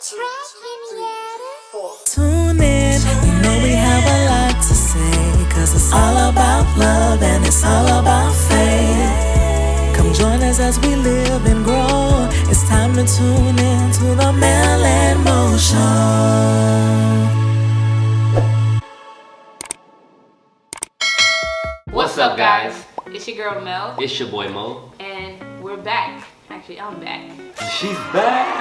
Tune in, you know we have a lot to say, cause it's all about love and it's all about faith. Come join us as we live and grow. It's time to tune in to the MelnMo Show. What's up, guys? It's your girl Mel. It's your boy Mo. And we're back. Actually, I'm back. She's back!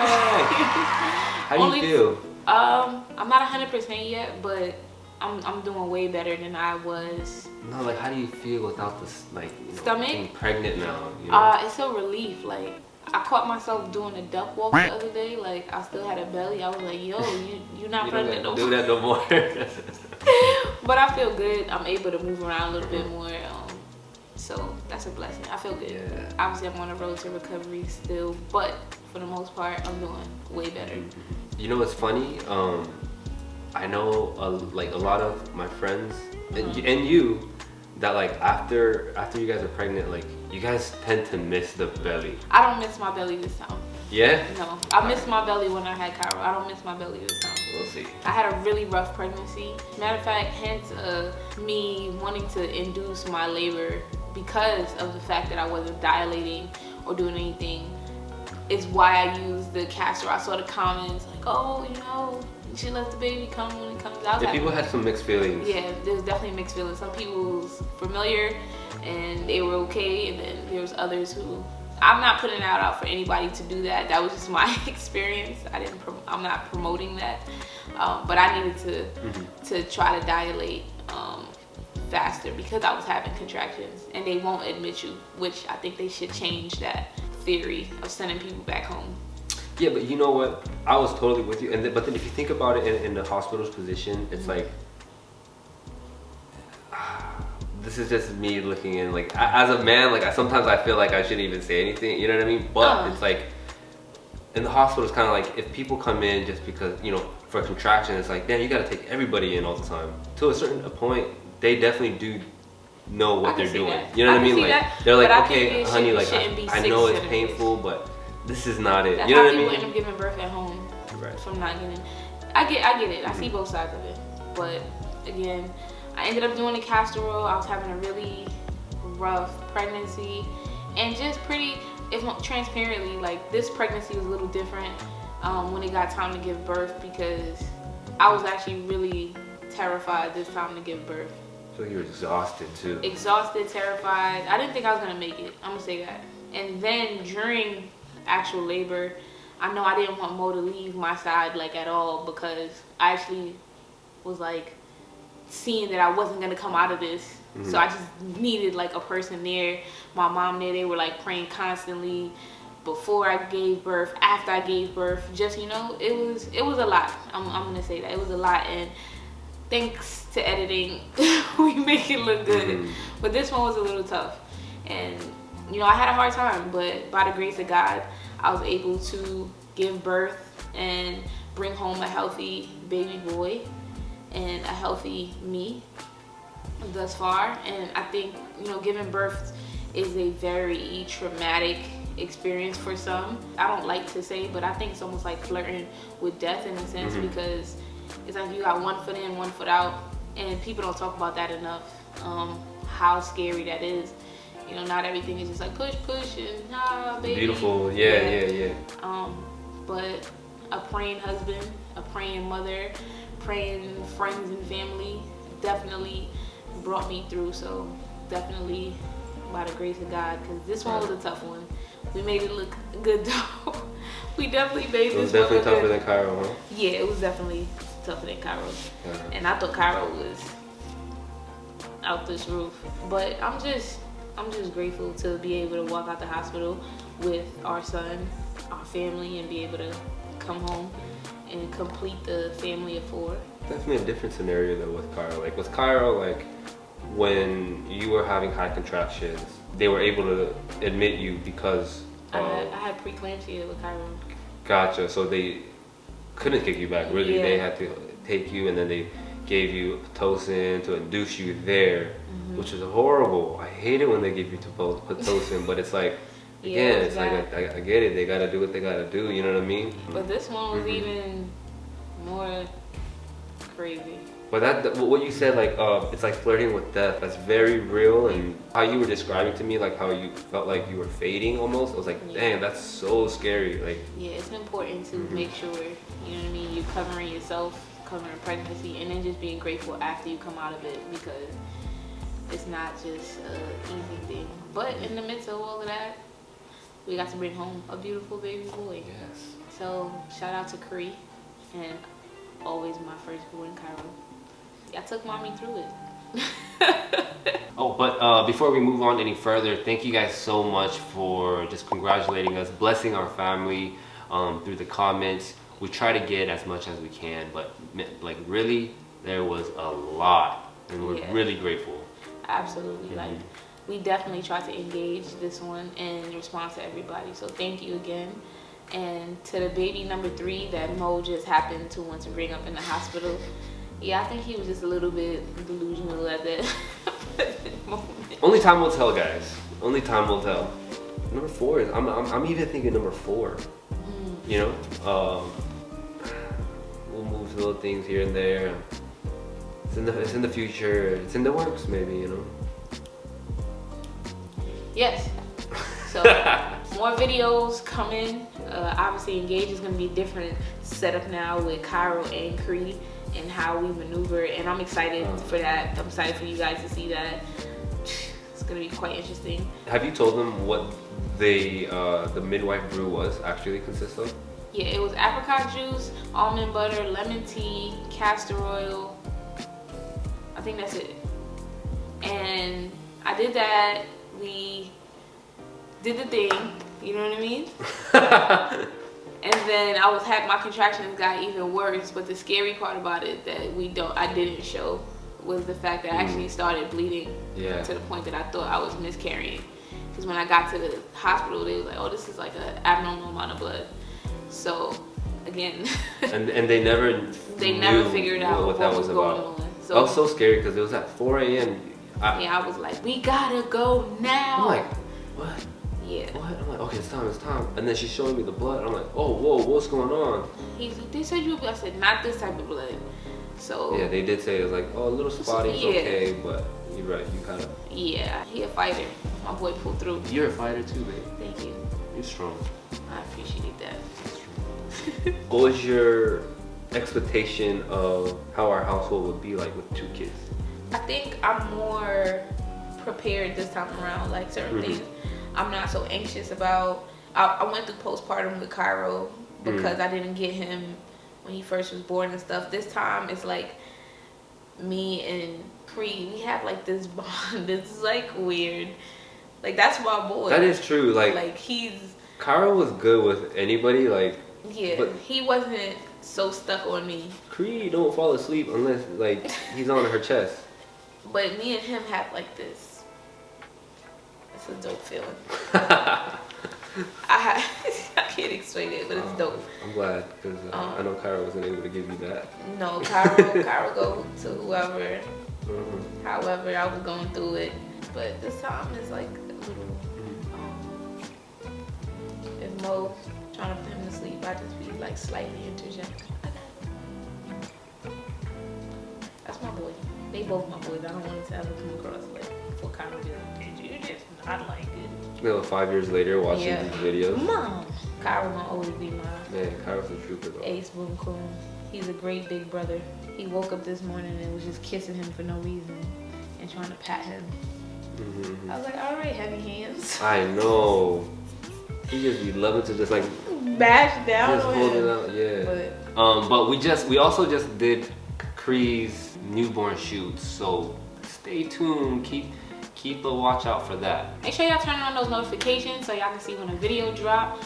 How do you feel? I'm not 100% yet, but I'm doing way better than I was. No, like, how do you feel without this, like, stomach? Being pregnant now, you know? It's a relief. Like, I caught myself doing a duck walk the other day. Like, I still had a belly. I was like, yo, you're not pregnant no more. Do that no more. But I feel good. I'm able to move around a little bit more. So that's a blessing. I feel good. Yeah. Obviously, I'm on the road to recovery still, but for the most part, I'm doing way better. You know what's funny? I know a lot of my friends and you that like after you guys are pregnant, like you guys tend to miss the belly. I don't miss my belly this time. Yeah? No, I missed my belly when I had Cairo. I don't miss my belly this time. We'll see. I had a really rough pregnancy. Matter of fact, hence me wanting to induce my labor because of the fact that I wasn't dilating or doing anything is why I used the castor. I saw the comments like, oh, you know, you should let the baby come when it comes out. Yeah, people had some mixed feelings. Yeah, there was definitely mixed feelings. Some people was familiar and they were okay, and then there was others who, I'm not putting it out for anybody to do that. That was just my experience. I'm not promoting that, but I needed to try to dilate faster because I was having contractions, and they won't admit you, which I think they should change that theory of sending people back home. Yeah, but you know what? I was totally with you. But then if you think about it in the hospital's position, it's like, this is just me looking in. Like, as a man, like sometimes I feel like I shouldn't even say anything. You know what I mean? But it's like, in the hospital, it's kind of like if people come in just because, you know, for a contraction, it's like, damn, you got to take everybody in all the time. To a certain point, they definitely do know what they're doing. That. You know what I mean? Like, they're like, okay, honey, like I know it's 6 painful, but this is not it. That's you know what I how mean? people end up giving birth at home. Right. From not getting. I get it. I see both sides of it. But again, I ended up doing the castor oil. I was having a really rough pregnancy, and just pretty, if not transparently, like this pregnancy was a little different when it got time to give birth, because I was actually really terrified this time to give birth. So you were exhausted too. Exhausted, terrified. I didn't think I was gonna make it. I'm gonna say that. And then during actual labor, I know I didn't want Mo to leave my side like at all, because I actually was like seeing that I wasn't gonna come out of this. So I just needed like a person there. My mom there, they were like praying constantly before I gave birth, after I gave birth. Just, you know, it was a lot. I'm gonna say that. It was a lot, and thanks to editing, we make it look good. But this one was a little tough. And, you know, I had a hard time, but by the grace of God, I was able to give birth and bring home a healthy baby boy and a healthy me thus far. And I think, you know, giving birth is a very traumatic experience for some. I don't like to say, but I think it's almost like flirting with death in a sense, because it's like you got one foot in, one foot out, and people don't talk about that enough, how scary that is. You know, not everything is just like push, and nah, baby. Beautiful, yeah. But a praying husband, a praying mother, praying friends and family definitely brought me through. So definitely by the grace of God, because this one was a tough one. We made it look good though. We definitely made this one. It was definitely tougher good. than Cairo, huh? Yeah, it was definitely tougher than Cairo. And I thought Cairo was out this roof. But I'm just grateful to be able to walk out the hospital with our son, our family, and be able to come home and complete the family of 4. Definitely a different scenario though with Cairo. Like with Cairo, like when you were having high contractions, they were able to admit you because I had preeclampsia with Cairo. Gotcha. So they couldn't kick you back, really. They had to take you, and then they gave you Pitocin to induce you there, which is horrible. I hate it when they give you Pitocin, but it's like, again, it's like I get it. They gotta do what they gotta do. You know what I mean? But this one was even more crazy. But what you said, like it's like flirting with death. That's very real, and how you were describing to me, like how you felt like you were fading almost. I was like, dang, that's so scary. Like, yeah, it's important to make sure, you know what I mean, you're covering yourself, covering pregnancy, and then just being grateful after you come out of it, because it's not just an easy thing. But in the midst of all of that, we got to bring home a beautiful baby boy. yes. So shout out to Cree, and always my firstborn, Cairo. I took mommy through it. Oh, but before we move on any further, thank you guys so much for just congratulating us, blessing our family through the comments. We try to get as much as we can, but like really, there was a lot, and we're really grateful. Absolutely, like we definitely tried to engage this one and respond to everybody. So thank you again. And to the baby number 3 that Mo just happened to want to bring up in the hospital. Yeah, I think he was just a little bit delusional at that moment. Only time will tell, guys. Only time will tell. Number 4 is I'm even thinking number 4. You know, we'll move little things here and there. It's in the future. It's in the works, maybe. You know. Yes. So more videos coming. Obviously, Engage is going to be a different setup now with Cairo and Cree, and how we maneuver, and I'm excited for that. I'm excited for you guys to see that. It's gonna be quite interesting. Have you told them what the midwife brew actually consists of? Yeah, it was apricot juice, almond butter, lemon tea, castor oil. I think that's it. And I did that. We did the thing. You know what I mean? And then my contractions got even worse, but the scary part about it that I didn't show was the fact that I actually started bleeding to the point that I thought I was miscarrying. Because when I got to the hospital, they was like, oh, this is like an abnormal amount of blood. So again, and they never figured out what was going on. So I was so scared because it was at 4 a.m. I was like, we gotta go now. I'm like, what? Yeah. What? I'm like, okay, it's time. And then she's showing me the blood. I'm like, oh, whoa, what's going on? They said you. I said, not this type of blood. So yeah, they did say it was like, oh, a little spotty, it's okay, but you're right, you kind of. Yeah, he a fighter. My boy pulled through. You're a fighter too, babe. Thank you. You're strong. I appreciate that. What was your expectation of how our household would be like with 2 kids? I think I'm more prepared this time around. Like certain things, I'm not so anxious about. I went through postpartum with Cairo because I didn't get him when he first was born and stuff. This time it's like me and Cree, we have like this bond. It's like weird. Like that's my boy. That is true. Like Cairo was good with anybody. Like but he wasn't so stuck on me. Cree don't fall asleep unless like he's on her chest. But me and him have like this. It's a dope feeling. I can't explain it, but it's dope. I'm glad because I know Cairo wasn't able to give you that. No, Cairo go to whoever. However, I was going through it, but this time it's like a little. If Mo trying to put him to sleep, I just be like slightly interjecting. That's my boy. They both my boys. I don't want it to ever come across like for kind of you just not like it. You know, 5 years later watching these videos. Mom, Cairo gonna always be my Cairo's a trooper though. ace boom coon. He's a great big brother. He woke up this morning and was just kissing him for no reason and trying to pat him. I was like, all right, heavy hands. I know. He just be loving to just like bash down just on hold him. it out, but we also just did Cree's newborn shoots, so stay tuned. Keep a watch out for that. Make sure y'all turn on those notifications so y'all can see when a video drop.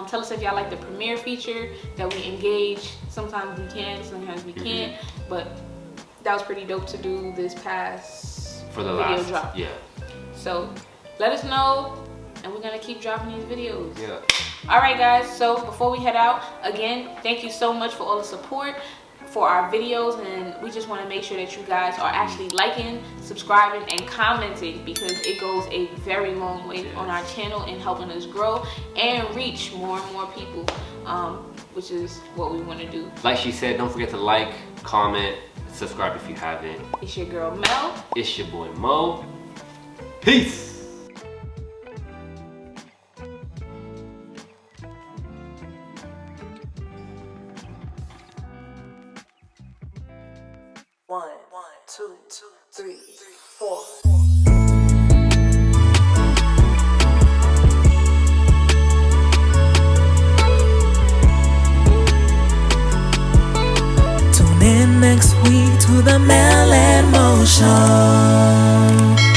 Tell us if y'all like the premiere feature that we engage. Sometimes we can, sometimes we can't. But that was pretty dope to do this past video drop. Yeah. So let us know, and we're gonna keep dropping these videos. Yeah. All right, guys. So before we head out, again, thank you so much for all the support. for our videos, and we just want to make sure that you guys are actually liking, subscribing, and commenting, because it goes a very long way on our channel in helping us grow and reach more and more people, which is what we want to do. Like she said, don't forget to like, comment, subscribe if you haven't. It's your girl Mel. It's your boy Mo. Peace. One, two, three, four. Tune in next week to the MelnMo Show.